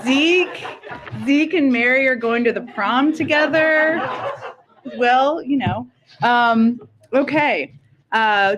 Zeke and Mary are going to the prom together. Well, okay.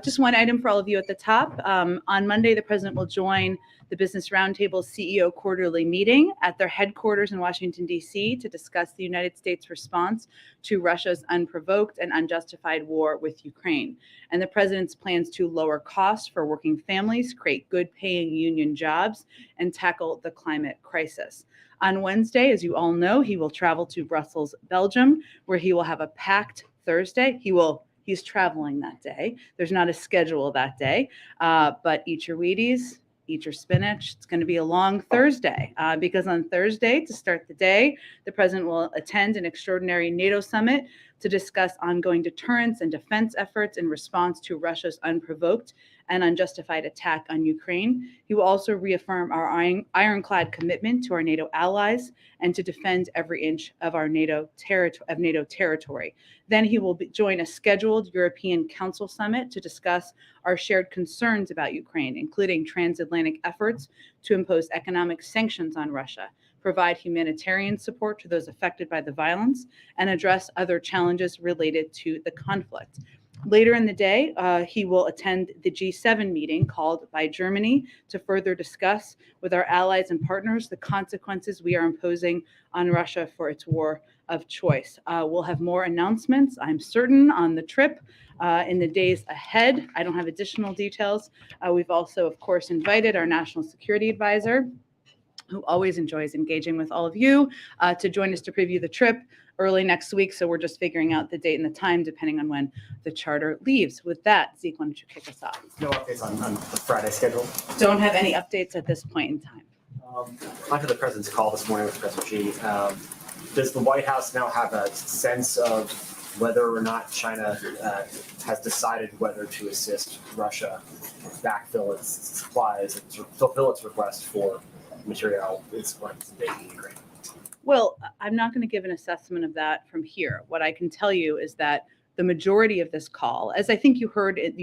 Just one item for all of you at the top. On Monday, the president will join the Business Roundtable CEO quarterly meeting at their headquarters in Washington, D.C. to discuss the United States response to Russia's unprovoked and unjustified war with Ukraine, and the president's plans to lower costs for working families, create good-paying union jobs, and tackle the climate crisis. On Wednesday, as you all know, he will travel to Brussels, Belgium, where he will have a packed Thursday. He's traveling that day. There's not a schedule that day, but eat your Wheaties, eat your spinach. It's going to be a long Thursday because on Thursday, to start the day, the president will attend an extraordinary NATO summit to discuss ongoing deterrence and defense efforts in response to Russia's unprovoked and unjustified attack on Ukraine. He will also reaffirm our ironclad commitment to our NATO allies and to defend every inch of our NATO territory. Then he will join a scheduled European Council summit to discuss our shared concerns about Ukraine, including transatlantic efforts to impose economic sanctions on Russia, provide humanitarian support to those affected by the violence, and address other challenges related to the conflict. Later in the day, he will attend the G7 meeting called by Germany to further discuss with our allies and partners the consequences we are imposing on Russia for its war of choice. We'll have more announcements, I'm certain, on the trip in the days ahead. I don't have additional details. We've also, of course, invited our national security advisor, who always enjoys engaging with all of you, to join us to preview the trip early next week. So we're just figuring out the date and the time, depending on when the charter leaves. With that, Zeke, why don't you kick us off? No updates on the Friday schedule? Don't have any updates at this point in time. After the president's call this morning with President Xi, does the White House now have a sense of whether or not China has decided whether to assist Russia backfill its supplies and fulfill its request for material it's going to invade Ukraine? Well, I'm not going to give an assessment of that from here. What I can tell you is that the majority of this call, as I think you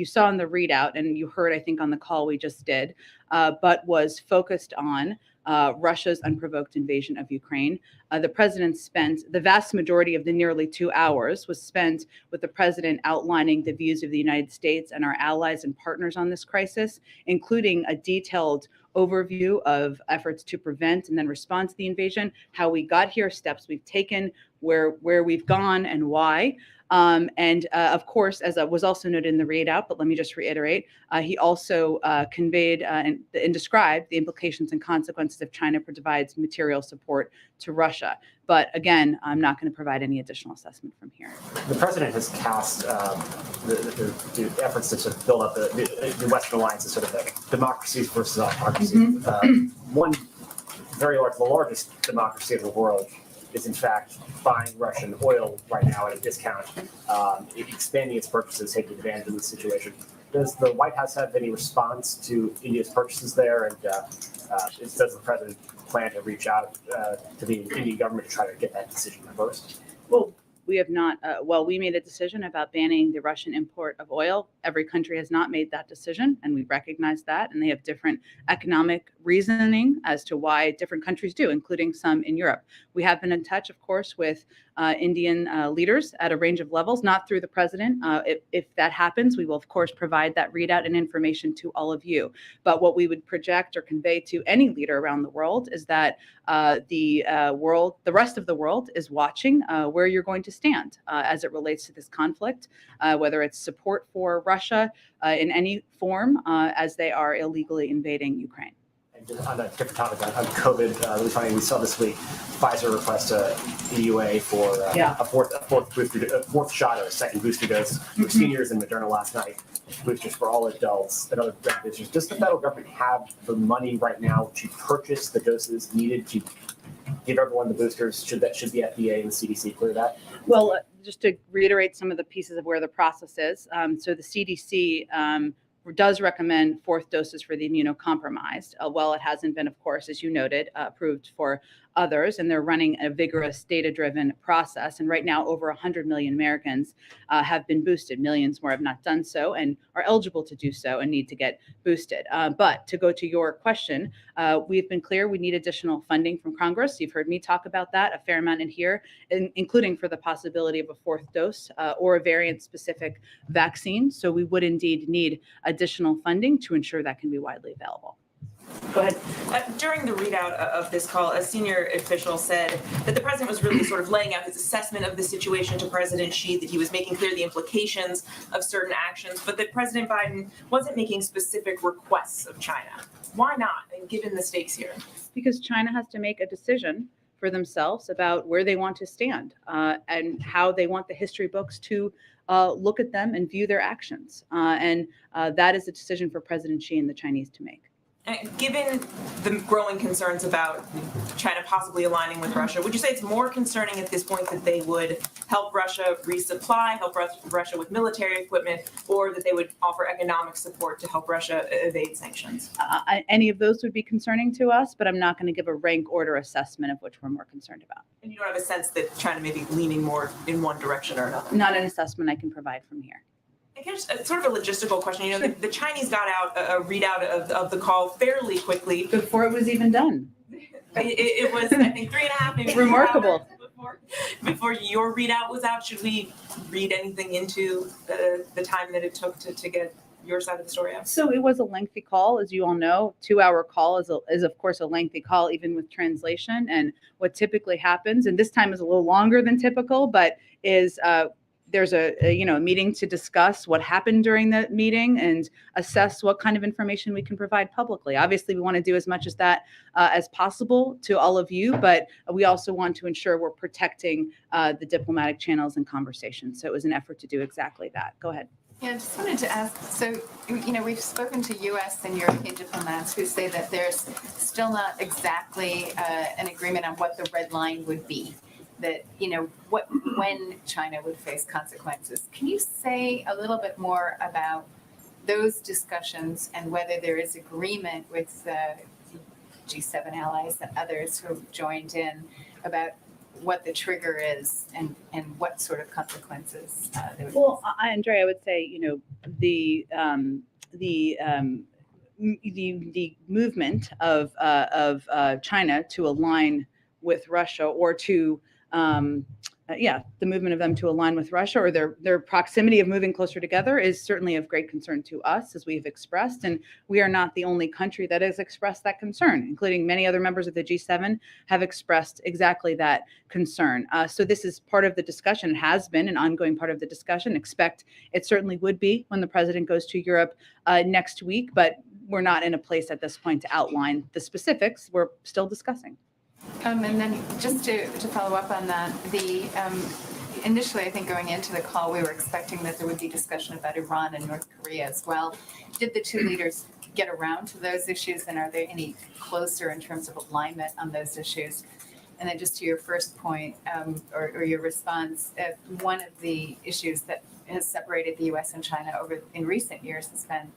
saw in the readout, and you heard, I think, on the call we just did, but was focused on Russia's unprovoked invasion of Ukraine. The president spent the vast majority of the nearly 2 hours was spent with the president outlining the views of the United States and our allies and partners on this crisis, including a detailed overview of efforts to prevent and then respond to the invasion, how we got here, steps we've taken, where we've gone, and why. Of course, as was also noted in the readout, but let me just reiterate, he also conveyed and described the implications and consequences if China provides material support to Russia. But again, I'm not going to provide any additional assessment from here. The president has cast the efforts to sort of build up the Western alliance as sort of a democracies versus autocracy. One very large, the largest democracy in the world, is in fact buying Russian oil right now at a discount, expanding its purchases, taking advantage of the situation. Does the White House have any response to India's purchases there? And does the president plan to reach out to the Indian government to try to get that decision reversed? Well, we have not. We made a decision about banning the Russian import of oil. Every country has not made that decision, and we recognize that. And they have different economic reasoning as to why different countries do, including some in Europe. We have been in touch, of course, with Indian leaders at a range of levels, not through the president. If that happens, we will, of course, provide that readout and information to all of you. But what we would project or convey to any leader around the world is that the rest of the world is watching where you're going to stand as it relates to this conflict, whether it's support for Russia in any form as they are illegally invading Ukraine. And just on a different topic, on COVID, really funny, we saw this week Pfizer request a EUA for a fourth shot or a second booster dose for seniors, and Moderna last night boosters for all adults and other beneficiaries. Does the federal government have the money right now to purchase the doses needed to give everyone the boosters? Should the FDA and the CDC clear that? Well, just to reiterate some of the pieces of where the process is. So the CDC does recommend fourth doses for the immunocompromised. While it hasn't been, of course, as you noted, approved for others, and they're running a vigorous data-driven process. And right now, over 100 million Americans have been boosted. Millions more have not done so and are eligible to do so and need to get boosted. But to go to your question, we've been clear we need additional funding from Congress. You've heard me talk about that a fair amount in here, including for the possibility of a fourth dose or a variant-specific vaccine. So we would indeed need additional funding to ensure that can be widely available. Go ahead. During the readout of this call, a senior official said that the president was really sort of laying out his assessment of the situation to President Xi, that he was making clear the implications of certain actions, but that President Biden wasn't making specific requests of China. Why not, given the stakes here? Because China has to make a decision for themselves about where they want to stand and how they want the history books to look at them and view their actions. And that is a decision for President Xi and the Chinese to make. Given the growing concerns about China possibly aligning with Russia, would you say it's more concerning at this point that they would help Russia resupply, help Russia with military equipment, or that they would offer economic support to help Russia evade sanctions? Any of those would be concerning to us, but I'm not going to give a rank order assessment of which we're more concerned about. And you don't have a sense that China may be leaning more in one direction or another? Not an assessment I can provide from here. I guess sort of a logistical question. You know, the Chinese got out a readout of the call fairly quickly. Before it was even done. It was, I think, 3.5, maybe remarkable. Before your readout was out. Should we read anything into the time that it took to get your side of the story out? So it was a lengthy call, as you all know. 2-hour call is of course a lengthy call, even with translation. And what typically happens, and this time is a little longer than typical, but is there's a meeting to discuss what happened during the meeting and assess what kind of information we can provide publicly. Obviously, we want to do as much as that as possible to all of you, but we also want to ensure we're protecting the diplomatic channels and conversations. So it was an effort to do exactly that. Go ahead. Yeah, I just wanted to ask, so, we've spoken to U.S. and European diplomats who say that there's still not exactly an agreement on what the red line would be. That, when China would face consequences. Can you say a little bit more about those discussions and whether there is agreement with the G7 allies and others who have joined in about what the trigger is and what sort of consequences there would be? Well, Andrea, I would say, the movement of China to align with Russia or to the movement of them to align with Russia or their proximity of moving closer together is certainly of great concern to us, as we've expressed. And we are not the only country that has expressed that concern, including many other members of the G7 have expressed exactly that concern. So this is part of the discussion. It has been an ongoing part of the discussion. Expect it certainly would be when the president goes to Europe next week, but we're not in a place at this point to outline the specifics. We're still discussing. And then just to follow up on that, initially, I think going into the call, we were expecting that there would be discussion about Iran and North Korea as well. Did the two leaders get around to those issues, and are they any closer in terms of alignment on those issues? And then just to your first point, or your response, one of the issues that has separated the U.S. and China in recent years has been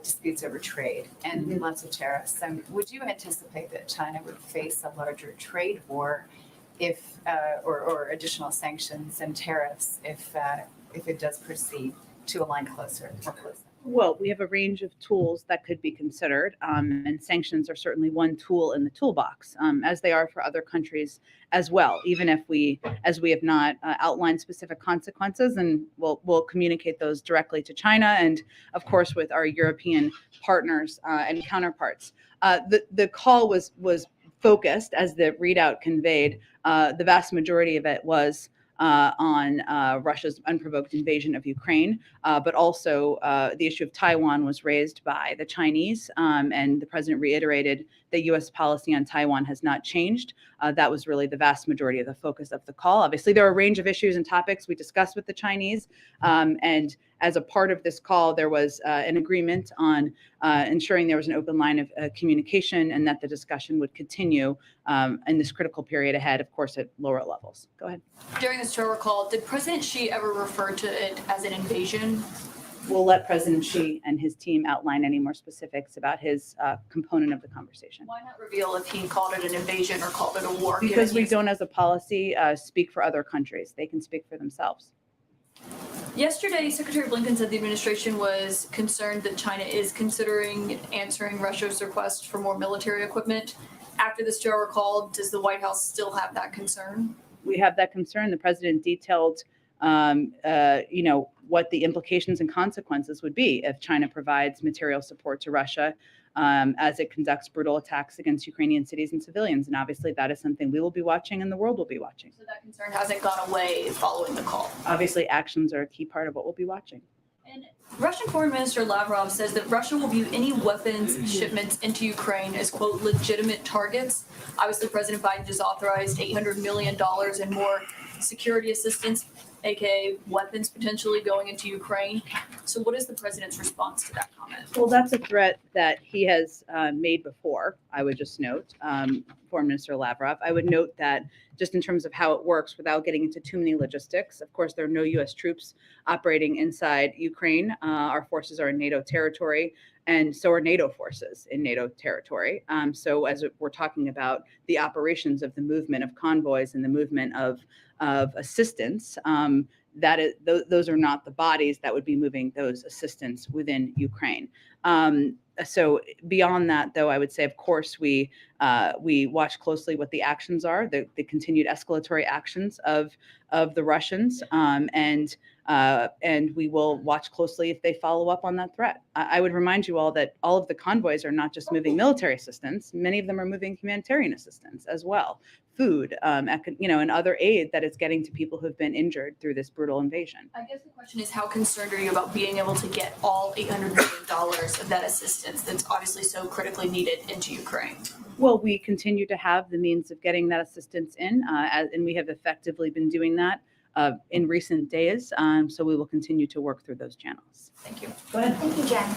disputes over trade and lots of tariffs. Would you anticipate that China would face a larger trade war if, or additional sanctions and tariffs if it does proceed to align more closely? Well, we have a range of tools that could be considered, and sanctions are certainly one tool in the toolbox, as they are for other countries as well, even if as we have not outlined specific consequences, and we'll communicate those directly to China and, of course, with our European partners and counterparts. The call was focused, as the readout conveyed, the vast majority of it was on Russia's unprovoked invasion of Ukraine, but also the issue of Taiwan was raised by the Chinese, and the president reiterated that U.S. policy on Taiwan has not changed. That was really the vast majority of the focus of the call. Obviously, there are a range of issues and topics we discussed with the Chinese, and as a part of this call, there was an agreement on ensuring there was an open line of communication and that the discussion would continue in this critical period ahead, of course, at lower levels. Go ahead. During this tour call, did President Xi ever refer to it as an invasion? We'll let President Xi and his team outline any more specifics about his component of the conversation. Why not reveal if he called it an invasion or called it a war? Because given we his- don't, as a policy, speak for other countries. They can speak for themselves. Yesterday, Secretary Blinken said the administration was concerned that China is considering answering Russia's request for more military equipment. After this jar recalled, does the White House still have that concern? We have that concern. The president detailed, what the implications and consequences would be if China provides material support to Russia as it conducts brutal attacks against Ukrainian cities and civilians. And obviously, that is something we will be watching and the world will be watching. So that concern hasn't gone away following the call. Obviously, actions are a key part of what we'll be watching. And Russian Foreign Minister Lavrov says that Russia will view any weapons shipments into Ukraine as, quote, legitimate targets. Obviously, President Biden just authorized $800 million in more security assistance, aka weapons potentially going into Ukraine. So what is the president's response to that comment? Well, that's a threat that he has made before, I would just note, Foreign Minister Lavrov. I would note that just in terms of how it works, without getting into too many logistics, of course, there are no U.S. troops operating inside Ukraine. Our forces are in NATO territory, and so are NATO forces in NATO territory. So as we're talking about the operations of the movement of convoys and the movement of assistance, those are not the bodies that would be moving those assistance within Ukraine. So beyond that, though, I would say, of course, we watch closely what the actions are, the continued escalatory actions of the Russians, and we will watch closely if they follow up on that threat. I would remind you all that all of the convoys are not just moving military assistance; many of them are moving humanitarian assistance as well, food, and other aid that is getting to people who've been injured through this brutal invasion. I guess the question is, how concerned are you about being able to get all $800 million of that assistance that's obviously so critically needed into Ukraine? Well, we continue to have the means of getting that assistance in, and we have effectively been doing that in recent days. So we will continue to work through those channels. Thank you. Go ahead. Thank you, Jen.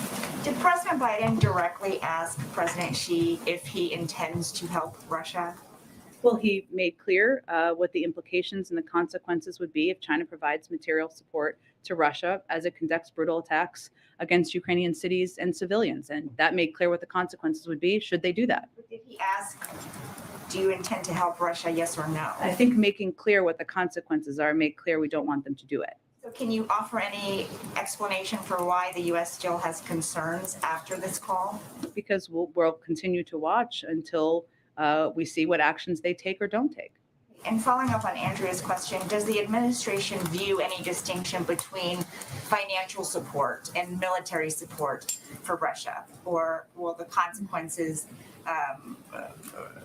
Did President Biden directly ask President Xi if he intends to help Russia? Well, he made clear what the implications and the consequences would be if China provides material support to Russia as it conducts brutal attacks against Ukrainian cities and civilians. And that made clear what the consequences would be should they do that. But did he ask, do you intend to help Russia, yes or no? I think making clear what the consequences are made clear we don't want them to do it. So can you offer any explanation for why the U.S. still has concerns after this call? Because we'll continue to watch until we see what actions they take or don't take. And following up on Andrea's question, does the administration view any distinction between financial support and military support for Russia? Or will the consequences,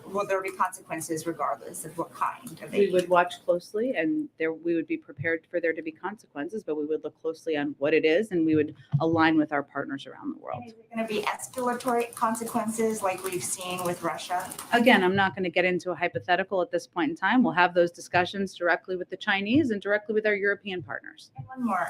will there be consequences regardless of what kind of We aid? would watch closely, and we would be prepared for there to be consequences, but we would look closely on what it is, and we would align with our partners around the world. And is there going to be escalatory consequences like we've seen with Russia? Again, I'm not going to get into a hypothetical at this point in time. We'll have those discussions directly with the Chinese and directly with our European partners. And one more,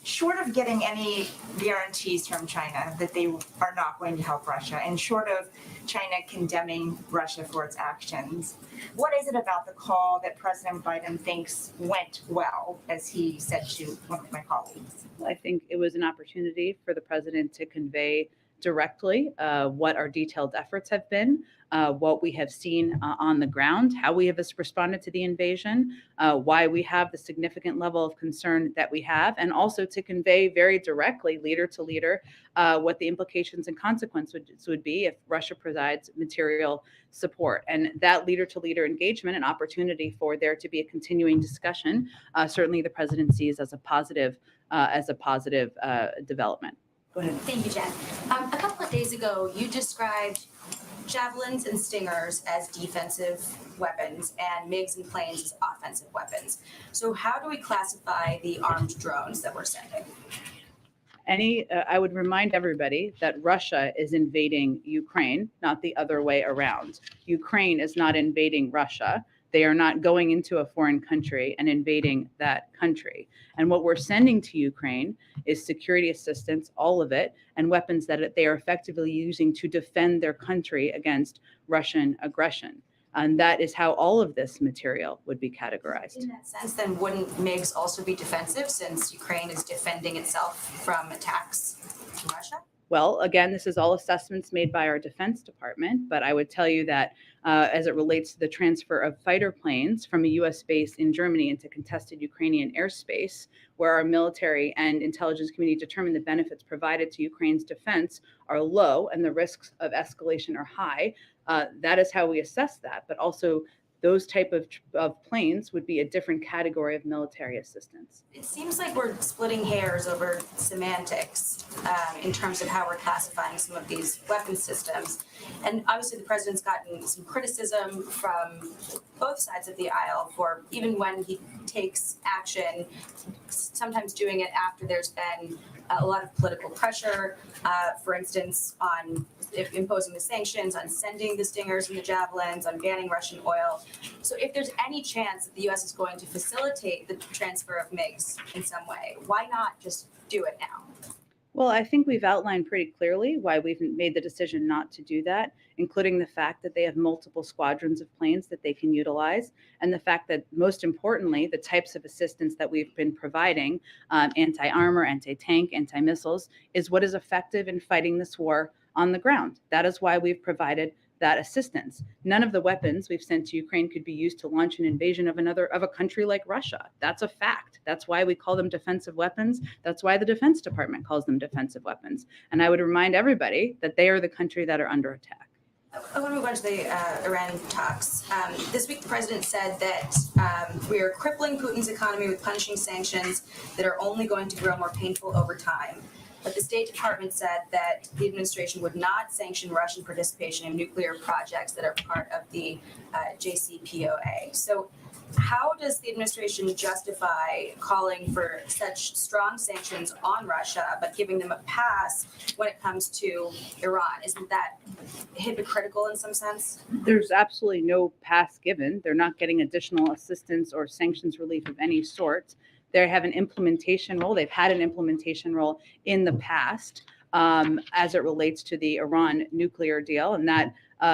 short of getting any guarantees from China that they are not going to help Russia, and short of China condemning Russia for its actions, what is it about the call that President Biden thinks went well, as he said to one of my colleagues? I think it was an opportunity for the president to convey directly what our detailed efforts have been, what we have seen on the ground, how we have responded to the invasion, why we have the significant level of concern that we have, and also to convey very directly, leader to leader, what the implications and consequences would be if Russia provides material support. And that leader to leader engagement, an opportunity for there to be a continuing discussion, certainly the president sees as a positive development. Go ahead. Thank you, Jen. A couple of days ago, you described javelins and stingers as defensive weapons and MiGs and planes as offensive weapons. So how do we classify the armed drones that we're sending? I would remind everybody that Russia is invading Ukraine, not the other way around. Ukraine is not invading Russia. They are not going into a foreign country and invading that country. And what we're sending to Ukraine is security assistance, all of it, and weapons that they are effectively using to defend their country against Russian aggression. And that is how all of this material would be categorized. In that sense, then wouldn't MiGs also be defensive since Ukraine is defending itself from attacks from Russia? Well, again, this is all assessments made by our Defense Department, but I would tell you that as it relates to the transfer of fighter planes from a U.S. base in Germany into contested Ukrainian airspace, where our military and intelligence community determined the benefits provided to Ukraine's defense are low and the risks of escalation are high, that is how we assess that. But also, those type of planes would be a different category of military assistance. It seems like we're splitting hairs over semantics in terms of how we're classifying some of these weapon systems. And obviously the president's gotten some criticism from both sides of the aisle for even when he takes action, sometimes doing it after there's been a lot of political pressure, for instance, on imposing the sanctions, on sending the Stingers and the Javelins, on banning Russian oil. So if there's any chance that the U.S. is going to facilitate the transfer of MiGs in some way, why not just do it now? Well, I think we've outlined pretty clearly why we've made the decision not to do that, including the fact that they have multiple squadrons of planes that they can utilize, and the fact that, most importantly, the types of assistance that we've been providing, anti-armor, anti-tank, anti-missiles, is what is effective in fighting this war on the ground. That is why we've provided that assistance. None of the weapons we've sent to Ukraine could be used to launch an invasion of a country like Russia. That's a fact. That's why we call them defensive weapons. That's why the Defense Department calls them defensive weapons. And I would remind everybody that they are the country that are under attack. I want to move on to the Iran talks. This week, the president said that we are crippling Putin's economy with punishing sanctions that are only going to grow more painful over time. But the State Department said that the administration would not sanction Russian participation in nuclear projects that are part of the JCPOA. So how does the administration justify calling for such strong sanctions on Russia, but giving them a pass when it comes to Iran? Isn't that hypocritical in some sense? There's absolutely no pass given. They're not getting additional assistance or sanctions relief of any sort. They have an implementation role. They've had an implementation role in the past as it relates to the Iran nuclear deal. And that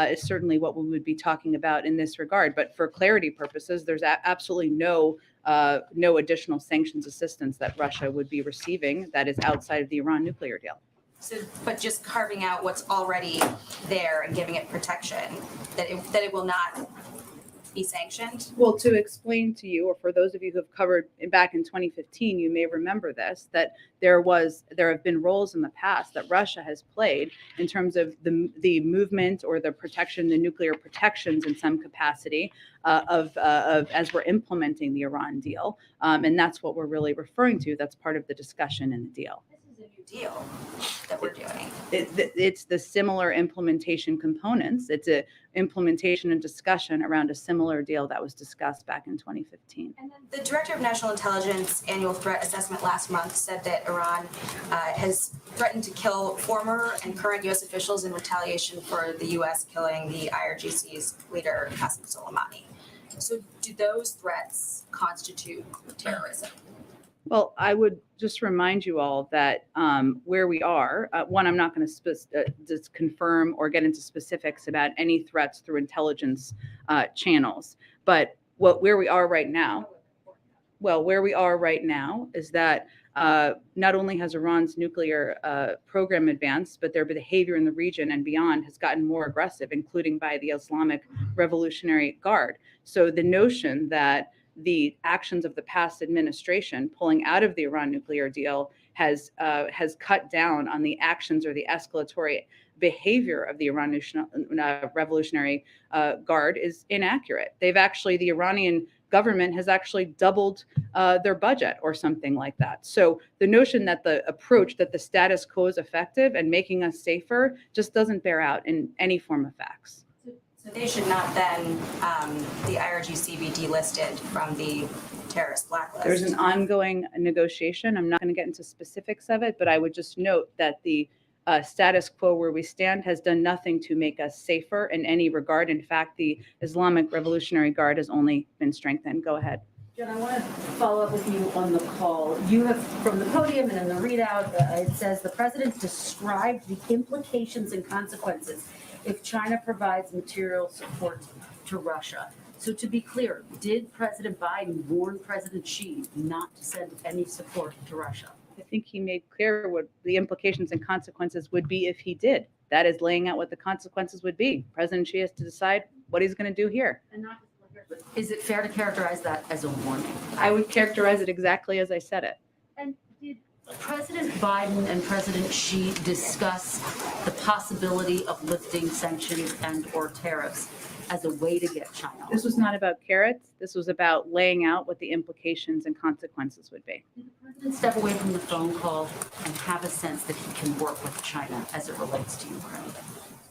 is certainly what we would be talking about in this regard. But for clarity purposes, there's absolutely no additional sanctions assistance that Russia would be receiving that is outside of the Iran nuclear deal. So, but just carving out what's already there and giving it protection, that it will not be sanctioned? Well, to explain to you, or for those of you who have covered back in 2015, you may remember this, that there have been roles in the past that Russia has played in terms of the movement or the protection, the nuclear protections in some capacity of as we're implementing the Iran deal. And that's what we're really referring to. That's part of the discussion in the deal. Deal that we're doing. It's the similar implementation components. It's a implementation and discussion around a similar deal that was discussed back in 2015. And then the Director of National Intelligence annual threat assessment last month said that Iran has threatened to kill former and current U.S. officials in retaliation for the U.S. killing the IRGC's leader, Qasem Soleimani. So do those threats constitute terrorism? Well, I would just remind you all that where we are, one, I'm not going to just confirm or get into specifics about any threats through intelligence channels, but where we are right now is that not only has Iran's nuclear program advanced, but their behavior in the region and beyond has gotten more aggressive, including by the Islamic Revolutionary Guard. So the notion that the actions of the past administration pulling out of the Iran nuclear deal has cut down on the actions or the escalatory behavior of the Iran Revolutionary Guard is inaccurate. The Iranian government has actually doubled their budget or something like that. So the notion that the approach that the status quo is effective and making us safer just doesn't bear out in any form of facts. So they should not then, the IRGC be delisted from the terrorist blacklist? There's an ongoing negotiation. I'm not going to get into specifics of it, but I would just note that the status quo where we stand has done nothing to make us safer in any regard. In fact, the Islamic Revolutionary Guard has only been strengthened. Go ahead. Jen, I want to follow up with you on the call. You have, from the podium and in the readout, it says the president described the implications and consequences if China provides material support to Russia. So to be clear, did President Biden warn President Xi not to send any support to Russia? I think he made clear what the implications and consequences would be if he did. That is laying out what the consequences would be. President Xi has to decide what he's going to do here. And not just here, but is it fair to characterize that as a warning? I would characterize it exactly as I said it. And did President Biden and President Xi discuss the possibility of lifting sanctions and or tariffs as a way to get China? This was not about carrots. This was about laying out what the implications and consequences would be. Did the president step away from the phone call and have a sense that he can work with China as it relates to Ukraine?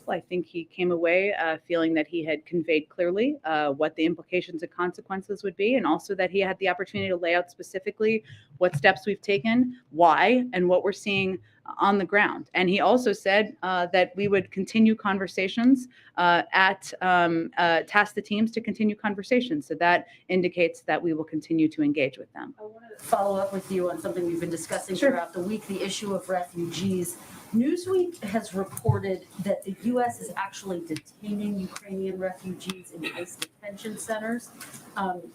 Well, I think he came away feeling that he had conveyed clearly what the implications and consequences would be, and also that he had the opportunity to lay out specifically what steps we've taken, why, and what we're seeing on the ground. And he also said that we would continue conversations task the teams to continue conversations. So that indicates that we will continue to engage with them. I want to follow up with you on something we've been discussing Sure. throughout the week, the issue of refugees. Newsweek has reported that the U.S. is actually detaining Ukrainian refugees in ICE detention centers,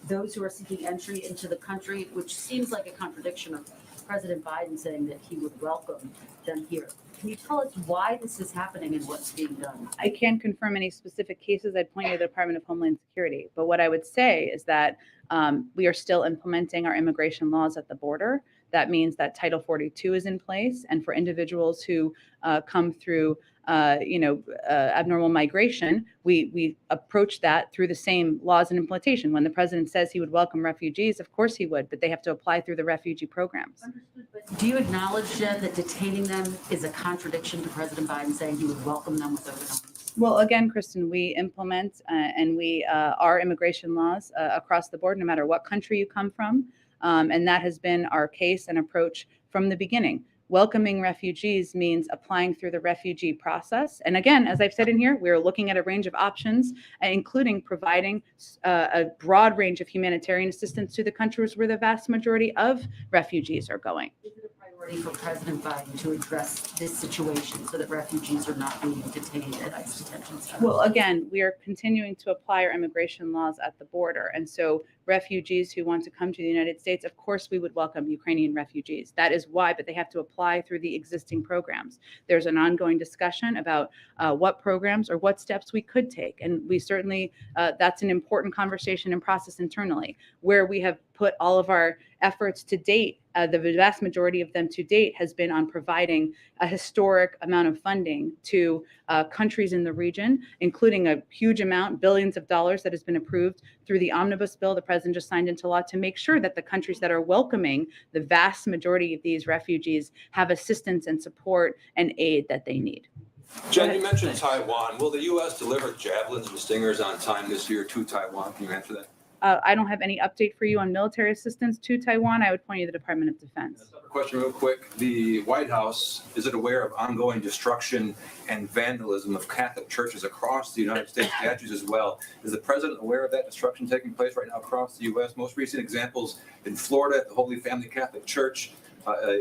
those who are seeking entry into the country, which seems like a contradiction of President Biden saying that he would welcome them here. Can you tell us why this is happening and what's being done? I can't confirm any specific cases. I'd point you to the Department of Homeland Security. But what I would say is that we are still implementing our immigration laws at the border. That means that Title 42 is in place. And for individuals who come through abnormal migration, we approach that through the same laws and implementation. When the president says he would welcome refugees, of course he would, but they have to apply through the refugee programs. Understood, but do you acknowledge, Jen, that detaining them is a contradiction to President Biden saying he would welcome them with open arms? Well, again, Kristen, we implement and we our immigration laws across the board, no matter what country you come from. And that has been our case and approach from the beginning. Welcoming refugees means applying through the refugee process. And again, as I've said in here, we're looking at a range of options, including providing a broad range of humanitarian assistance to the countries where the vast majority of refugees are going. Is it a priority for President Biden to address this situation so that refugees are not being detained at ICE detention centers? Well, again, we are continuing to apply our immigration laws at the border. And so refugees who want to come to the United States, of course, we would welcome Ukrainian refugees. That is why, but they have to apply through the existing programs. There's an ongoing discussion about what programs or what steps we could take. And we certainly, that's an important conversation and process internally, where we have put all of our efforts to date. The vast majority of them to date has been on providing a historic amount of funding to countries in the region, including a huge amount, billions of dollars that has been approved through the omnibus bill the president just signed into law to make sure that the countries that are welcoming the vast majority of these refugees have assistance and support and aid that they need. Jen, you mentioned Taiwan. Will the U.S. deliver javelins and stingers on time this year to Taiwan? Can you answer that? I don't have any update for you on military assistance to Taiwan. I would point you to the Department of Defense. Another question real quick. The White House, is it aware of ongoing destruction and vandalism of Catholic churches across the United States, statues as well? Is the president aware of that destruction taking place right now across the U.S.? Most recent examples in Florida, the Holy Family Catholic Church,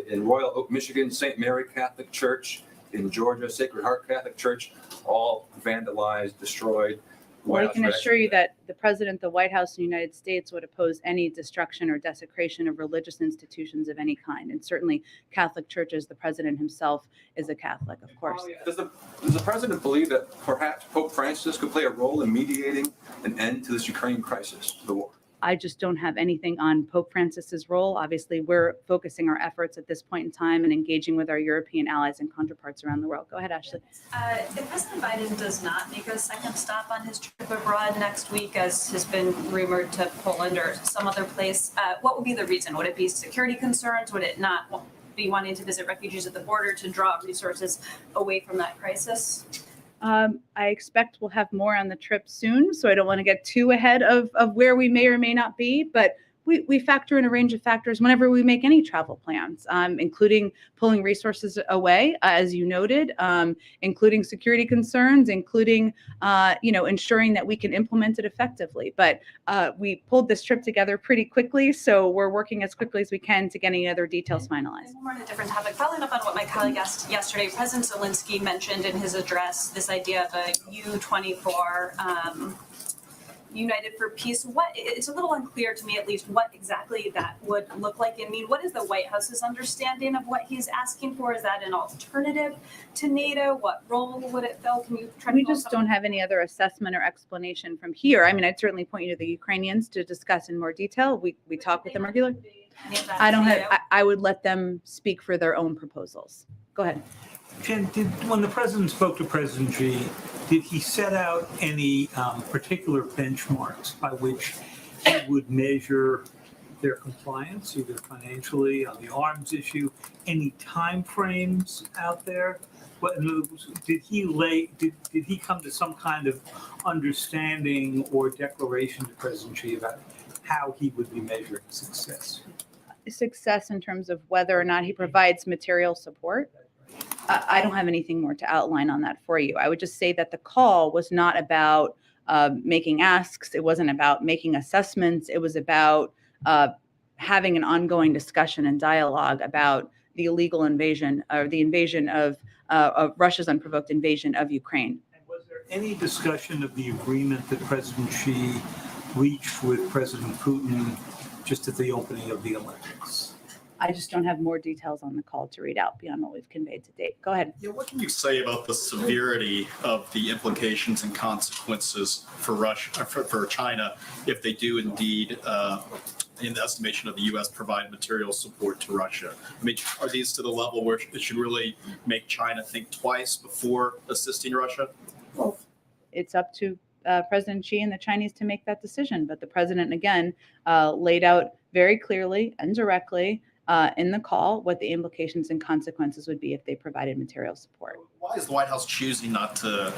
in Royal Oak, Michigan, St. Mary Catholic Church, in Georgia, Sacred Heart Catholic Church, all vandalized, destroyed. Well, I can assure you that the president, the White House, and the United States would oppose any destruction or desecration of religious institutions of any kind. And certainly Catholic churches, the president himself is a Catholic, of course. Does the president believe that perhaps Pope Francis could play a role in mediating an end to this Ukraine crisis, the war? I just don't have anything on Pope Francis's role. Obviously, we're focusing our efforts at this point in time and engaging with our European allies and counterparts around the world. Go ahead, Ashley. If President Biden does not make a second stop on his trip abroad next week, as has been rumored, to Poland or some other place, what would be the reason? Would it be security concerns? Would it not be wanting to visit refugees at the border to draw resources away from that crisis? I expect we'll have more on the trip soon, so I don't want to get too ahead of where we may or may not be. But we factor in a range of factors whenever we make any travel plans, including pulling resources away, as you noted, including security concerns, including, ensuring that we can implement it effectively. But we pulled this trip together pretty quickly, so we're working as quickly as we can to get any other details finalized. More on a different topic, following up on what my colleague asked yesterday, President Zelensky mentioned in his address this idea of a U-24 United for Peace. It's a little unclear to me, at least, what exactly that would look like. I mean, what is the White House's understanding of what he's asking for? Is that an alternative to NATO? What role would it fill? Can you try to? We just don't have any other assessment or explanation from here. I mean, I'd certainly point you to the Ukrainians to discuss in more detail. We talk with them regularly. I don't have. I would let them speak for their own proposals. Go ahead. Jen, when the president spoke to President Xi, did he set out any particular benchmarks by which he would measure their compliance, either financially on the arms issue? Any time frames out there? Did he come to some kind of understanding or declaration to President Xi about how he would be measuring success? Success in terms of whether or not he provides material support. I don't have anything more to outline on that for you. I would just say that the call was not about making asks. It wasn't about making assessments. It was about having an ongoing discussion and dialogue about the illegal invasion or the invasion of Russia's unprovoked invasion of Ukraine. And was there any discussion of the agreement that President Xi reached with President Putin just at the opening of the Olympics? I just don't have more details on the call to read out beyond what we've conveyed to date. Go ahead. Yeah, what can you say about the severity of the implications and consequences for Russia, for China, if they do indeed, in the estimation of the U.S., provide material support to Russia? I mean, are these to the level where it should really make China think twice before assisting Russia? Well, it's up to President Xi and the Chinese to make that decision. But the president, again, laid out very clearly and directly in the call what the implications and consequences would be if they provided material support. Why is the White House choosing not to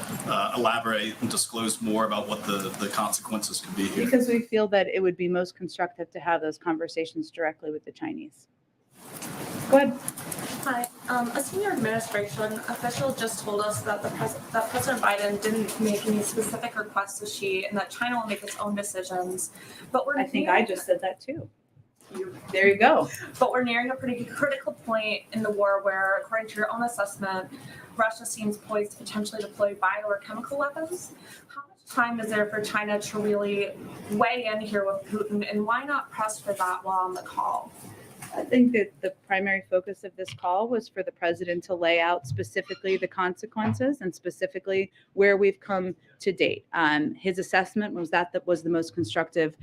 elaborate and disclose more about what the consequences could be here? Because we feel that it would be most constructive to have those conversations directly with the Chinese. Go ahead. Hi. A senior administration official just told us that that President Biden didn't make any specific requests to Xi and that China will make its own decisions. But I think I just said that too. There you go. But we're nearing a pretty critical point in the war where, according to your own assessment, Russia seems poised to potentially deploy bio or chemical weapons. How much time is there for China to really weigh in here with Putin, and why not press for that while on the call? I think that the primary focus of this call was for the president to lay out specifically the consequences and specifically where we've come to date. His assessment was that was the most constructive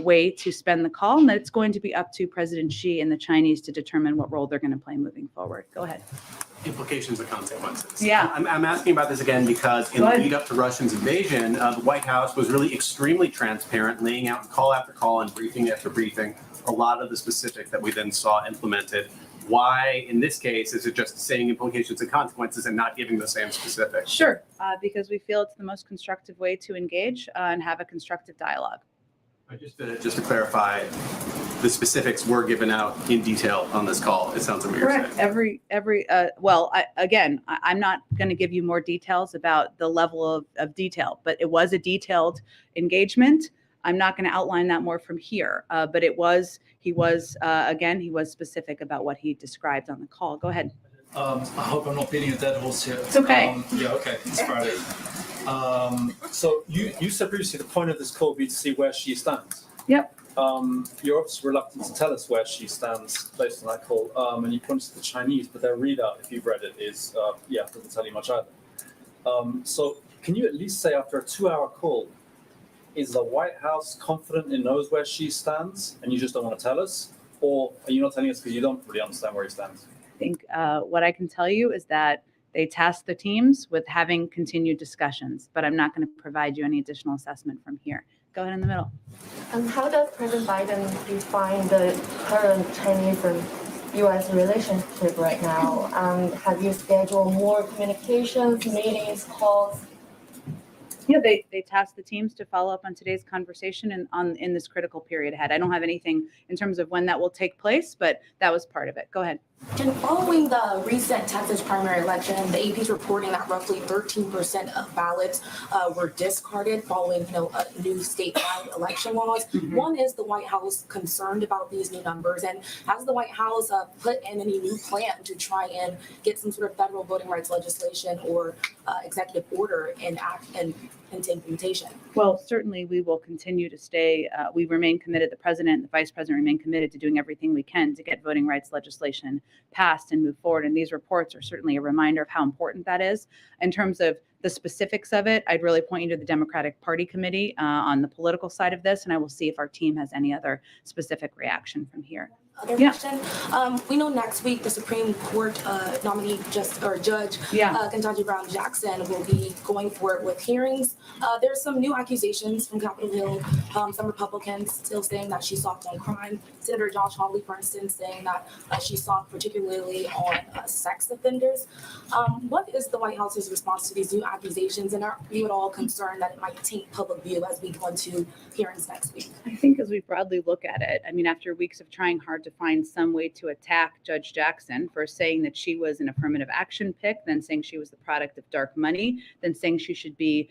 way to spend the call, and that it's going to be up to President Xi and the Chinese to determine what role they're going to play moving forward. Go ahead. Implications and consequences. Yeah. I'm asking about this again because in the lead up to Russia's invasion, the White House was really extremely transparent, laying out call after call and briefing after briefing a lot of the specifics that we then saw implemented. Why, in this case, is it just saying implications and consequences and not giving the same specifics? Sure, because we feel it's the most constructive way to engage and have a constructive dialogue. Just to clarify, the specifics were given out in detail on this call. It sounds like what you're saying. Correct. I'm not going to give you more details about the level of detail, but it was a detailed engagement. I'm not going to outline that more from here, but he was specific about what he described on the call. Go ahead. I hope I'm not beating a dead horse here. It's okay. Okay, it's Friday. So you said previously the point of this call would be to see where she stands. Yep. You're obviously reluctant to tell us where she stands based on that call, and you pointed to the Chinese, but their readout, if you've read it, is doesn't tell you much either. So can you at least say after a 2-hour call, is the White House confident it knows where she stands and you just don't want to tell us? Or are you not telling us because you don't really understand where he stands? I think what I can tell you is that they tasked the teams with having continued discussions, but I'm not going to provide you any additional assessment from here. Go ahead in the middle. How does President Biden define the current Chinese and U.S. relationship right now? Have you scheduled more communications, meetings, calls? Yeah, they tasked the teams to follow up on today's conversation and in this critical period ahead. I don't have anything in terms of when that will take place, but that was part of it. Go ahead. And following the recent Texas primary election, the AP is reporting that roughly 13% of ballots were discarded following, new statewide election laws. One, is the White House concerned about these new numbers, and has the White House put in any new plan to try and get some sort of federal voting rights legislation or executive order into implementation? Well, certainly we will continue to stay, we remain committed, the president and the vice president remain committed to doing everything we can to get voting rights legislation passed and move forward. And these reports are certainly a reminder of how important that is. In terms of the specifics of it, I'd really point you to the Democratic Party Committee on the political side of this, and I will see if our team has any other specific reaction from here. Other question. We know next week the Supreme Court nominee Judge Ketanji Brown Jackson will be going for it with hearings. There's some new accusations from Capitol Hill. Some Republicans still saying that she's soft on crime. Senator Josh Hawley, for instance, saying that she's soft particularly on sex offenders. What is the White House's response to these new accusations, and are you at all concerned that it might taint public view as we go into hearings next week? I think as we broadly look at it, I mean, after weeks of trying hard to find some way to attack Judge Jackson for saying that she was an affirmative action pick, then saying she was the product of dark money, then saying she should be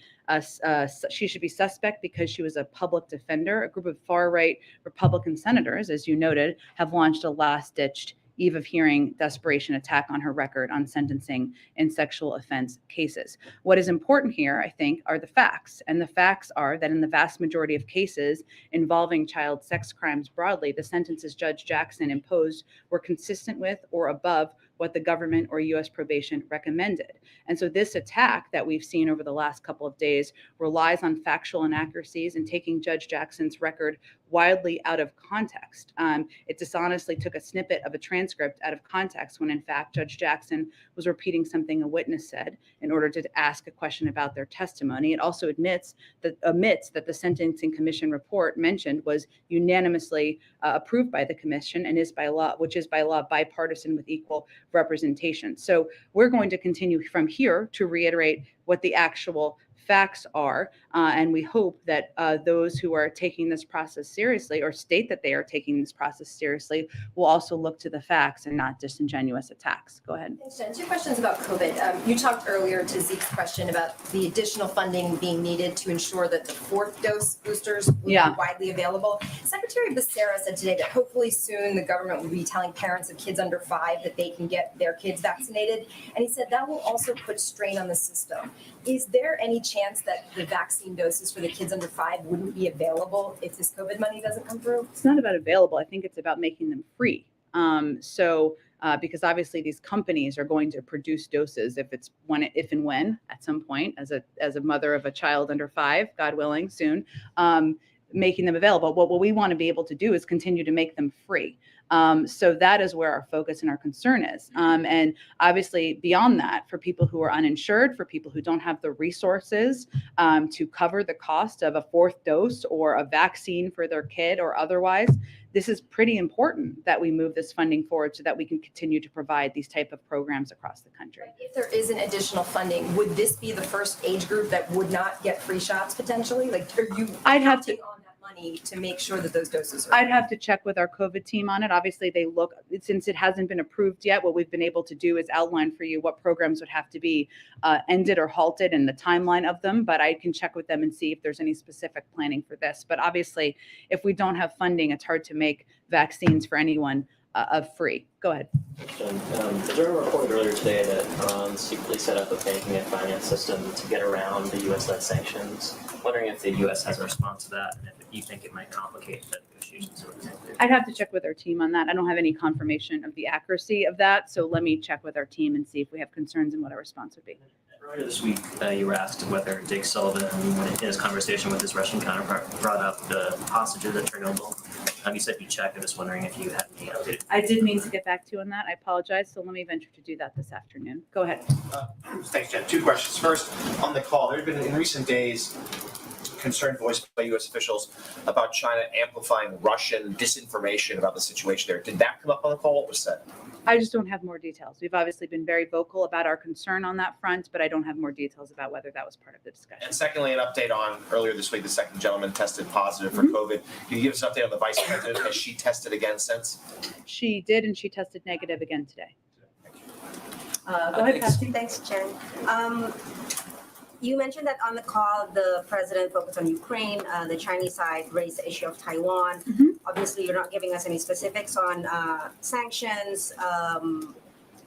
suspect because she was a public defender, a group of far-right Republican senators, as you noted, have launched a last-ditched eve of hearing desperation attack on her record on sentencing in sexual offense cases. What is important here, I think, are the facts. And the facts are that in the vast majority of cases involving child sex crimes broadly, the sentences Judge Jackson imposed were consistent with or above what the government or U.S. probation recommended. And so this attack that we've seen over the last couple of days relies on factual inaccuracies and taking Judge Jackson's record wildly out of context. It dishonestly took a snippet of a transcript out of context when in fact Judge Jackson was repeating something a witness said in order to ask a question about their testimony. It also omits that the Sentencing Commission report mentioned was unanimously approved by the commission and is by law, which is by law bipartisan with equal representation. So we're going to continue from here to reiterate what the actual facts are, and we hope that those who are taking this process seriously or state that they are taking this process seriously will also look to the facts and not disingenuous attacks. Go ahead. Thanks, Jen. 2 questions about COVID. You talked earlier to Zeke's question about the additional funding being needed to ensure that the 4th dose boosters will be widely available. Secretary Becerra said today that hopefully soon the government will be telling parents of kids under 5 that they can get their kids vaccinated. And he said that will also put strain on the system. Is there any chance that the vaccine doses for the kids under 5 wouldn't be available if this COVID money doesn't come through? It's not about available. I think it's about making them free. Because obviously these companies are going to produce doses if and when at some point, as a mother of a child under 5, God willing, soon, making them available. What we want to be able to do is continue to make them free. So that is where our focus and our concern is. And obviously beyond that, for people who are uninsured, for people who don't have the resources to cover the cost of a 4th dose or a vaccine for their kid or otherwise, this is pretty important that we move this funding forward so that we can continue to provide these type of programs across the country. If there isn't additional funding, would this be the first age group that would not get free shots potentially? Like, are you counting on that money to make sure that those doses are? I'd have to check with our COVID team on it. Obviously, since it hasn't been approved yet, what we've been able to do is outline for you what programs would have to be ended or halted and the timeline of them. But I can check with them and see if there's any specific planning for this. But obviously, if we don't have funding, it's hard to make vaccines for anyone free. Go ahead. The journal reported earlier today that Iran secretly set up a banking and finance system to get around the U.S.-led sanctions. Wondering if the U.S. has a response to that, and if you think it might complicate the negotiations. I'd have to check with our team on that. I don't have any confirmation of the accuracy of that, so let me check with our team and see if we have concerns and what our response would be. Earlier this week, you were asked whether Jake Sullivan, in his conversation with his Russian counterpart, brought up the hostages at Chernobyl. You said you checked. I'm just wondering if you had any updated. I did mean to get back to you on that. I apologize. So let me venture to do that this afternoon. Go ahead. Thanks, Jen. 2 questions. First, on the call, there have been in recent days concern voiced by U.S. officials about China amplifying Russian disinformation about the situation there. Did that come up on the call? What was said? I just don't have more details. We've obviously been very vocal about our concern on that front, but I don't have more details about whether that was part of the discussion. And secondly, an update on earlier this week, the second gentleman tested positive for COVID. Can you give us an update on the vice president? Has she tested again since? She did, and she tested negative again today. Go ahead, Patsy. Thanks, Jen. You mentioned that on the call, the president focused on Ukraine. The Chinese side raised the issue of Taiwan. Obviously, you're not giving us any specifics on sanctions,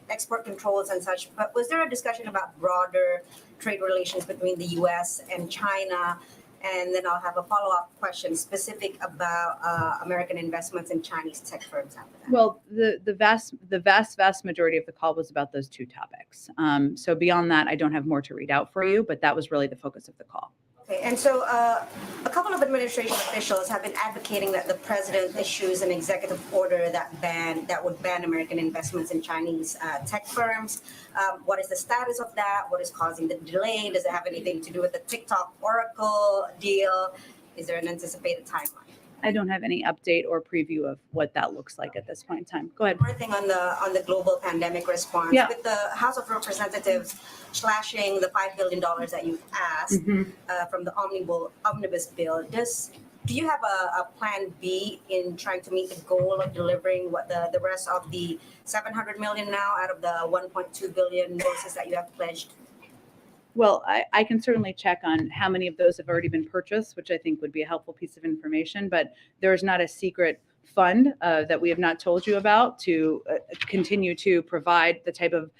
export controls and such, but was there a discussion about broader trade relations between the U.S. and China? And then I'll have a follow-up question specific about American investments in Chinese tech firms after that. Well, the vast majority of the call was about those two topics. So beyond that, I don't have more to read out for you, but that was really the focus of the call. Okay, and so a couple of administration officials have been advocating that the president issues an executive order that would ban American investments in Chinese tech firms. What is the status of that? What is causing the delay? Does it have anything to do with the TikTok Oracle deal? Is there an anticipated timeline? I don't have any update or preview of what that looks like at this point in time. Go ahead. One more thing on the global pandemic response. Yeah. With the House of Representatives slashing the $5 billion that you've asked from the omnibus bill, do you have a plan B in trying to meet the goal of delivering what the rest of the 700 million now out of the 1.2 billion doses that you have pledged? Well, I can certainly check on how many of those have already been purchased, which I think would be a helpful piece of information, but there is not a secret fund that we have not told you about to continue to provide the type of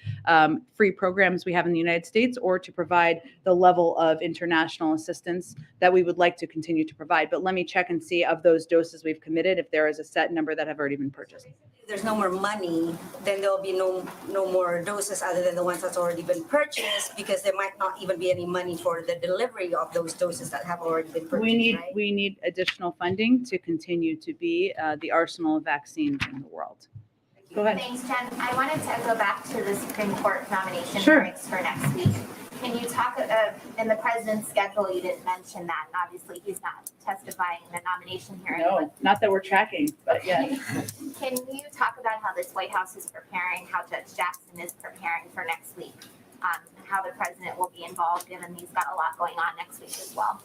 free programs we have in the United States, or to provide the level of international assistance that we would like to continue to provide. But let me check and see of those doses we've committed if there is a set number that have already been purchased. If there's no more money, then there'll be no more doses other than the ones that's already been purchased, because there might not even be any money for the delivery of those doses that have already been purchased. We need additional funding to continue to be the arsenal of vaccines in the world. Go ahead. Thanks, Jen. I wanted to go back to the Supreme Court nomination Sure. hearings for next week. Can you talk, in the president's schedule, you didn't mention that, and obviously he's not testifying in the nomination hearing. No, not that we're tracking, but yeah. Can you talk about how this White House is preparing, how Judge Jackson is preparing for next week, how the president will be involved, given he's got a lot going on next week as well?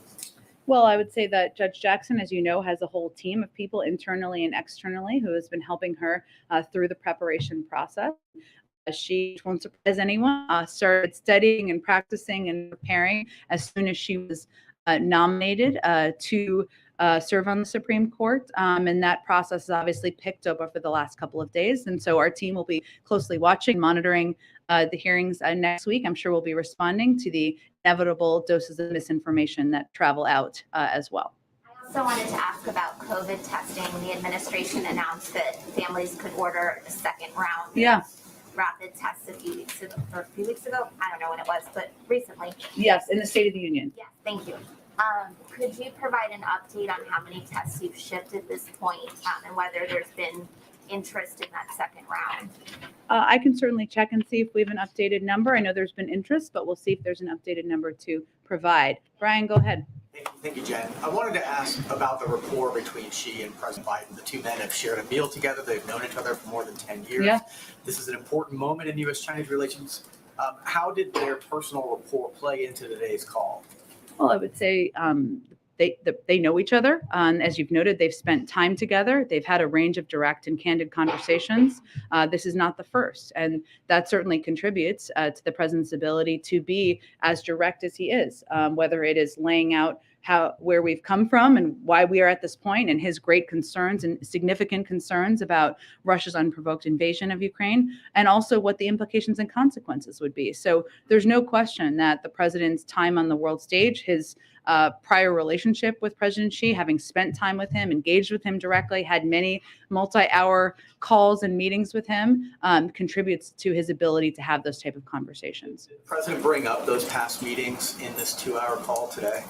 Well, I would say that Judge Jackson, as you know, has a whole team of people internally and externally who has been helping her through the preparation process. She won't surprise anyone, started studying and practicing and preparing as soon as she was nominated to serve on the Supreme Court. And that process has obviously picked up over the last couple of days. And so our team will be closely watching, monitoring the hearings next week. I'm sure we'll be responding to the inevitable doses of misinformation that travel out as well. I also wanted to ask about COVID testing. The administration announced that families could order a second round. Yeah. Rapid tests a few weeks ago. I don't know when it was, but recently. Yes, in the State of the Union. Yes, thank you. Could you provide an update on how many tests you've shipped at this point, and whether there's been interest in that second round? I can certainly check and see if we have an updated number. I know there's been interest, but we'll see if there's an updated number to provide. Brian, go ahead. Thank you, Jen. I wanted to ask about the rapport between she and President Biden. The two men have shared a meal together. They've known each other for more than 10 years. Yeah. This is an important moment in U.S.-Chinese relations. How did their personal rapport play into today's call? Well, I would say they know each other. As you've noted, they've spent time together. They've had a range of direct and candid conversations. This is not the first. And that certainly contributes to the president's ability to be as direct as he is, whether it is laying out where we've come from and why we are at this point, and his great concerns and significant concerns about Russia's unprovoked invasion of Ukraine, and also what the implications and consequences would be. So there's no question that the president's time on the world stage, his prior relationship with President Xi, having spent time with him, engaged with him directly, had many multi-hour calls and meetings with him, contributes to his ability to have those type of conversations. Did the president bring up those past meetings in this 2-hour call today?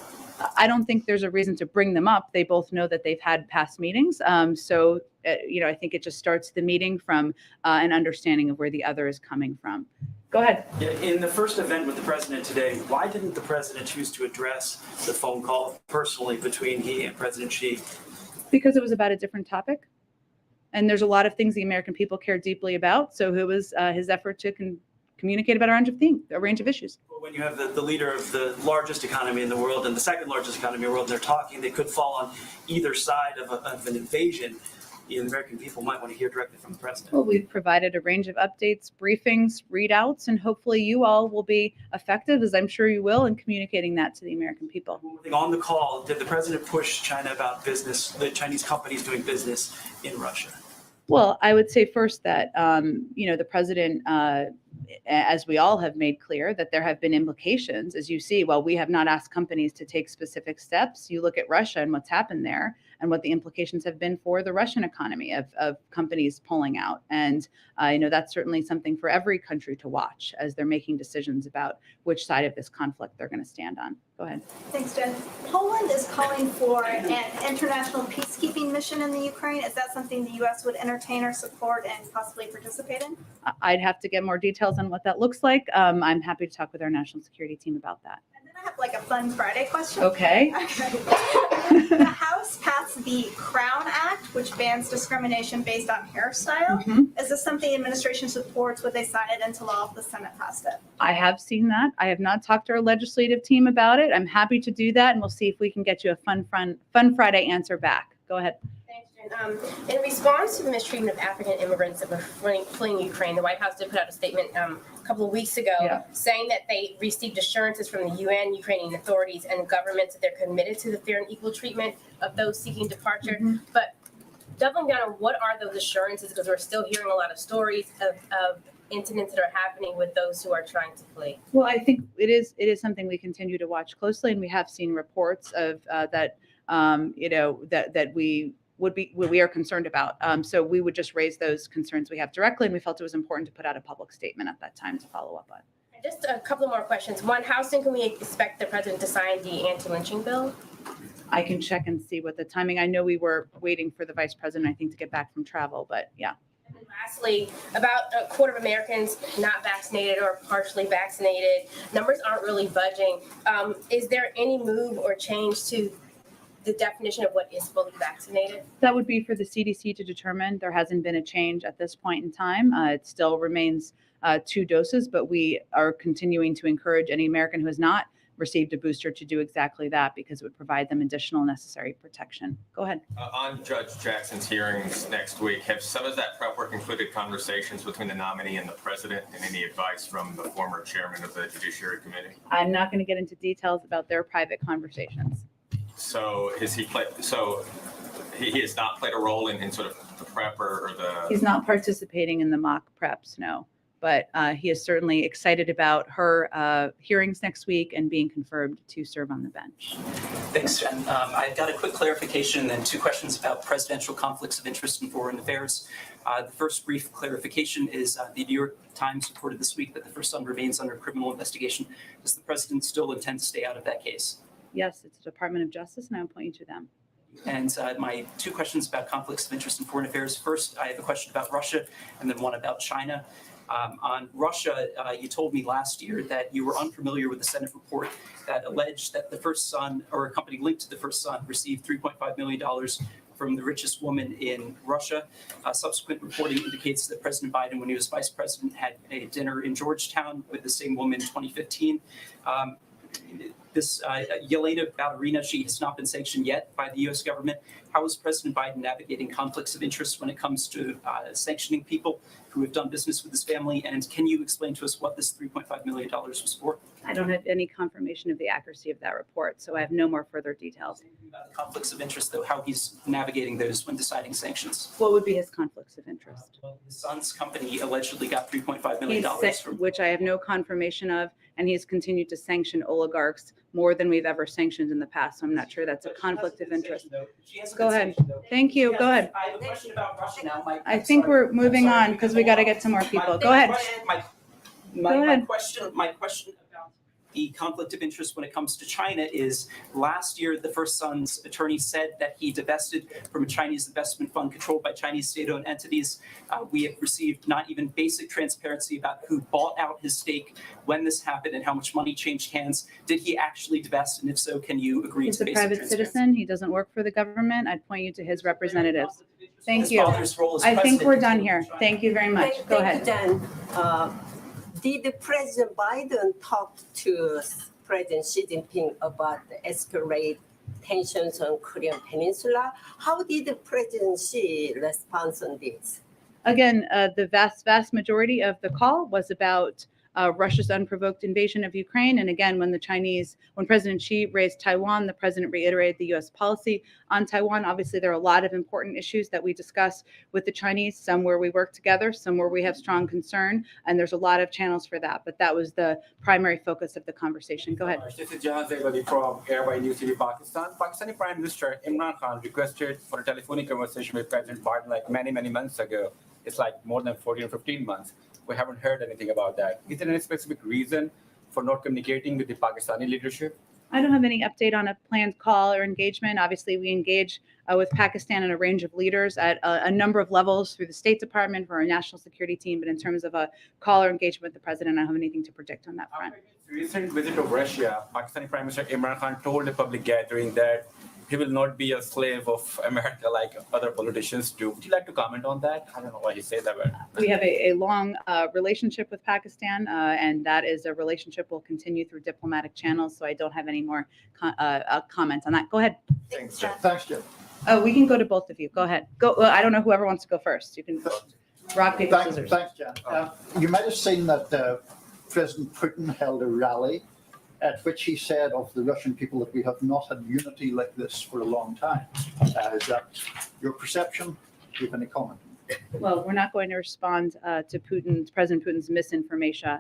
I don't think there's a reason to bring them up. They both know that they've had past meetings. I think it just starts the meeting from an understanding of where the other is coming from. Go ahead. Yeah, in the first event with the president today, why didn't the president choose to address the phone call personally between he and President Xi? Because it was about a different topic. And there's a lot of things the American people care deeply about. So it was his effort to communicate about a range of issues. When you have the leader of the largest economy in the world and the second largest economy in the world, and they're talking, they could fall on either side of an invasion. The American people might want to hear directly from the president. Well, we've provided a range of updates, briefings, readouts, and hopefully you all will be effective, as I'm sure you will, in communicating that to the American people. On the call, did the president push China about business, the Chinese companies doing business in Russia? Well, I would say first that, the president, as we all have made clear, that there have been implications, as you see. While we have not asked companies to take specific steps, you look at Russia and what's happened there and what the implications have been for the Russian economy of companies pulling out. And, that's certainly something for every country to watch as they're making decisions about which side of this conflict they're going to stand on. Go ahead. Thanks, Jen. Poland is calling for an international peacekeeping mission in the Ukraine. Is that something the U.S. would entertain or support and possibly participate in? I'd have to get more details on what that looks like. I'm happy to talk with our national security team about that. And then I have like a fun Friday question. Okay. The House passed the Crown Act, which bans discrimination based on hairstyle. Is this something the administration supports? Would they sign it into law if the Senate passed it? I have seen that. I have not talked to our legislative team about it. I'm happy to do that, and we'll see if we can get you a fun Friday answer back. Go ahead. Thanks, Jen. In response to the mistreatment of African immigrants that were fleeing Ukraine, the White House did put out a statement a couple of weeks ago saying that they received assurances from the UN, Ukrainian authorities, and governments that they're committed to the fair and equal treatment of those seeking departure. But doubling down on what are those assurances, because we're still hearing a lot of stories of incidents that are happening with those who are trying to flee. Well, I think it is something we continue to watch closely, and we have seen reports of that we are concerned about. So we would just raise those concerns we have directly, and we felt it was important to put out a public statement at that time to follow up on. Just a couple more questions. One, how soon can we expect the president to sign the anti-lynching bill? I can check and see what the timing. I know we were waiting for the vice president, I think, to get back from travel, but yeah. And lastly, about a quarter of Americans not vaccinated or partially vaccinated. Numbers aren't really budging. Is there any move or change to the definition of what is fully vaccinated? That would be for the CDC to determine. There hasn't been a change at this point in time. It still remains 2 doses, but we are continuing to encourage any American who has not received a booster to do exactly that, because it would provide them additional necessary protection. Go ahead. On Judge Jackson's hearings next week, have some of that prep work included conversations between the nominee and the president, and any advice from the former chairman of the Judiciary Committee? I'm not going to get into details about their private conversations. So he has not played a role in sort of the prep or the... He's not participating in the mock preps, no. But he is certainly excited about her hearings next week and being confirmed to serve on the bench. Thanks, Jen. I've got a quick clarification and 2 questions about presidential conflicts of interest in foreign affairs. The first brief clarification is the New York Times reported this week that the first son remains under criminal investigation. Does the president still intend to stay out of that case? Yes, it's the Department of Justice, and I'll point you to them. And my 2 questions about conflicts of interest in foreign affairs. First, I have a question about Russia, and then one about China. On Russia, you told me last year that you were unfamiliar with the Senate report that alleged that the first son, or a company linked to the first son, received $3.5 million from the richest woman in Russia. Subsequent reporting indicates that President Biden, when he was vice president, had a dinner in Georgetown with the same woman in 2015. This Yelena Ballerina, she has not been sanctioned yet by the U.S. government. How is President Biden navigating conflicts of interest when it comes to sanctioning people who have done business with his family? And can you explain to us what this $3.5 million was for? I don't have any confirmation of the accuracy of that report, so I have no more further details. About the conflicts of interest, though, how he's navigating those when deciding sanctions. What would be his conflicts of interest? His son's company allegedly got $3.5 million from... Which I have no confirmation of, and he has continued to sanction oligarchs more than we've ever sanctioned in the past, so I'm not sure that's a conflict of interest. Go ahead. Thank you. Go ahead. I have a question about Russia now. I think we're moving on because we got to get to more people. Go ahead. My question about the conflict of interest when it comes to China is, last year the first son's attorney said that he divested from a Chinese investment fund controlled by Chinese state-owned entities. We have received not even basic transparency about who bought out his stake, when this happened, and how much money changed hands. Did he actually divest? And if so, can you agree He's to a basic private transparency? citizen. He doesn't work for the government. I'd point you to his representatives. Thank his you. father's role as I think president we're done continue here. in China. Thank you very much. Go ahead. Thank you, Jen. Did President Biden talk to President Xi Jinping about the escalate tensions on Korean Peninsula? How did President Xi respond on this? Again, the vast majority of the call was about Russia's unprovoked invasion of Ukraine. And again, when President Xi raised Taiwan, the president reiterated the U.S. policy on Taiwan. Obviously, there are a lot of important issues that we discuss with the Chinese, some where we work together, some where we have strong concern, and there's a lot of channels for that. But that was the primary focus of the conversation. Go ahead. This is Jahan Zegoli from Airway News TV, Pakistan. Pakistani Prime Minister Imran Khan requested for a telephonic conversation with President Biden like many months ago. It's like more than 14 or 15 months. We haven't heard anything about that. Is there any specific reason for not communicating with the Pakistani leadership? I don't have any update on a planned call or engagement. Obviously, we engage with Pakistan and a range of leaders at a number of levels through the State Department for our national security team. But in terms of a call or engagement with the president, I don't have anything to predict on that front. Recent visit of Russia, Pakistani Prime Minister Imran Khan told a public gathering that he will not be a slave of America like other politicians do. Would you like to comment on that? I don't know why he said that, but We have a long relationship with Pakistan, and that is a relationship will continue through diplomatic channels. So I don't have any more comments on that. Go ahead. Thanks, Jen. Thanks, Jen. Oh, we can go to both of you. Go ahead. Go. Well, I don't know whoever wants to go first. You can rock, paper, scissors. Thanks, Jen. You might have seen that President Putin held a rally at which he said of the Russian people that we have not had unity like this for a long time. Is that your perception? Do you have any comment? Well, we're not going to respond to President Putin's misinformation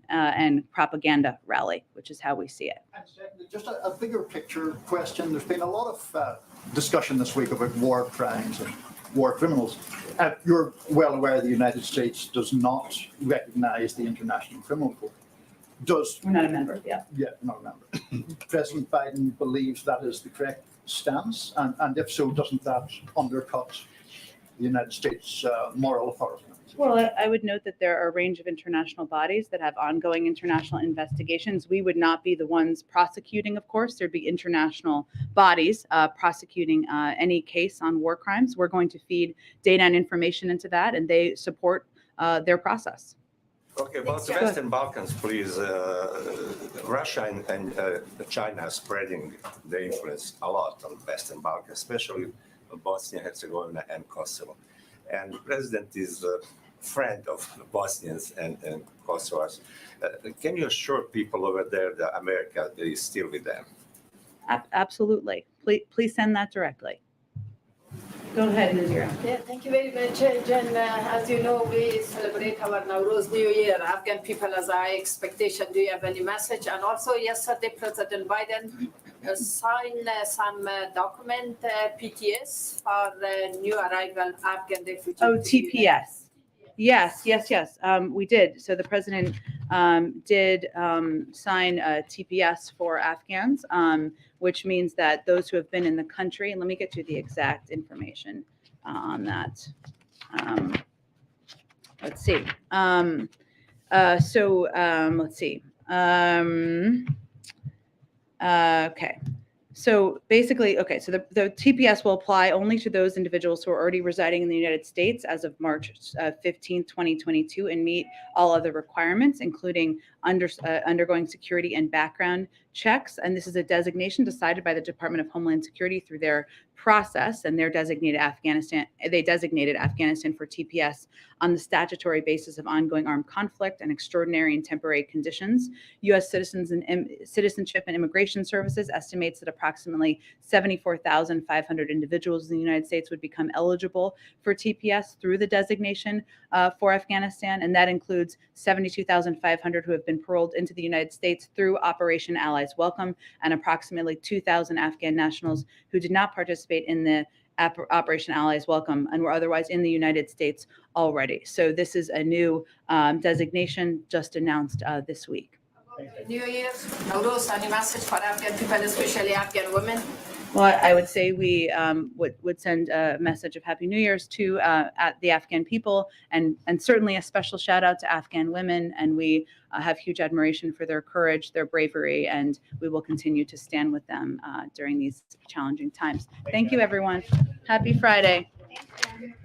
and propaganda rally, which is how we see it. And secondly, just a bigger picture question. There's been a lot of discussion this week about war crimes and war criminals. You're well aware the United States does not recognize the International Criminal Court. We're not a member, yeah. Yeah, not a member. President Biden believes that is the correct stance, and if so, doesn't that undercut the United States' moral authority? Well, I would note that there are a range of international bodies that have ongoing international investigations. We would not be the ones prosecuting, of course. There'd be international bodies prosecuting any case on war crimes. We're going to feed data and information into that, and they support their process. Okay, about the Western Balkans, please. Russia and China are spreading their influence a lot on the Western Balkans, especially Bosnia, Herzegovina, and Kosovo. And the president is a friend of Bosnians and Kosovars. Can you assure people over there that America is still with them? Absolutely. Please send that directly. Go ahead, Nazira. Yeah, thank you very much, Jen. As you know, we celebrate our Nowruz New Year. Afghan people as our expectation. Do you have any message? And also, yesterday, President Biden signed some document, PTS, for new arrival Afghan refugees. Oh, TPS. Yes. We did. So the president did sign a TPS for Afghans, which means that those who have been in the country, and let me get you the exact information on that. Let's see. Let's see. Okay. So basically, so the TPS will apply only to those individuals who are already residing in the United States as of March 15, 2022, and meet all other requirements, including undergoing security and background checks. And this is a designation decided by the Department of Homeland Security through their process, and they designated Afghanistan for TPS on the statutory basis of ongoing armed conflict and extraordinary and temporary conditions. U.S. Citizenship and Immigration Services estimates that approximately 74,500 individuals in the United States would become eligible for TPS through the designation for Afghanistan, and that includes 72,500 who have been paroled into the United States through Operation Allies Welcome, and approximately 2,000 Afghan nationals who did not participate in the Operation Allies Welcome and were otherwise in the United States already. So this is a new designation just announced this week. New Year, Nowruz, any message for Afghan people, especially Afghan women? Well, I would say we would send a message of Happy New Year's to the Afghan people, and certainly a special shout out to Afghan women. And we have huge admiration for their courage, their bravery, and we will continue to stand with them during these challenging times. Thank you, everyone. Happy Friday. Thank you.